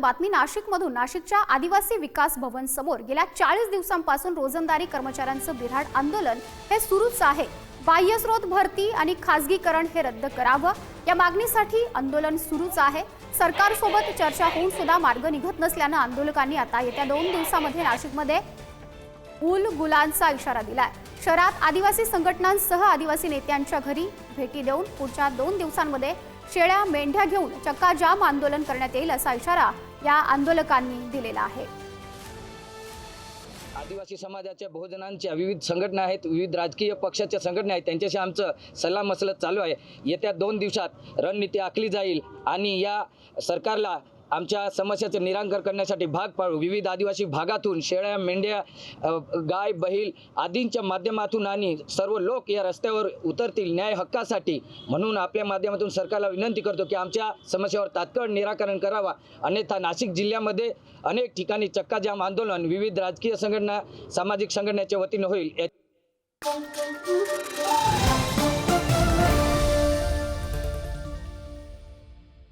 बातमी नाशिकमधून। नाशिकच्या आदिवासी विकास भवन समोर गेल्या 40 दिवसांपासून रोजंदारी कर्मचाऱ्यांचं बिऱ्हाड आंदोलन हे सुरूच आहे। बाह्य स्रोत भरती आणि खासगीकरण हे रद्द करावं या मागणीसाठी आंदोलन सुरूच आहे। सरकारसोबत चर्चा होऊन सुद्धा मार्ग निघत नसल्यानं आंदोलकांनी आता येत्या 2 दिवसांमध्ये नाशिकमध्ये गुलांचा इशारा दिलाय। शहरात आदिवासी संघटनांसह आदिवासी नेत्यांच्या घरी भेटी देऊन पुढच्या 2 दिवसांमध्ये शेळ्या मेंढ्या घेऊन चक्काजाम आंदोलन करण्यात येईल असा इशारा या आंदोलकांनी दिलेला आहे। आदिवासी समाजाच्या बहुजनांच्या विविध संघटना आहेत, विविध राजकीय पक्षाच्या संघटना आहेत, त्यांच्याशी आमचं सल्लामसलत चालू आहे। येत्या 2 दिवसात रणनीती आखली जाईल आणि या सरकारला आमच्या समस्याचं निराकरण करण्यासाठी भाग पाडू। विविध आदिवासी भागातून शेळ्या मेंढ्या गाय बैल आदींच्या माध्यमातून आणि सर्व लोक या रस्त्यावर उतरतील न्याय हक्कासाठी। म्हणून आपल्या माध्यमातून सरकारला विनंती करतो की आमच्या समस्यावर तात्काळ निराकरण करावा, अन्यथा नाशिक जिल्ह्यामध्ये अनेक ठिकाणी चक्काजाम आंदोलन विविध राजकीय संघटना सामाजिक संघटनेच्या वतीने होईल।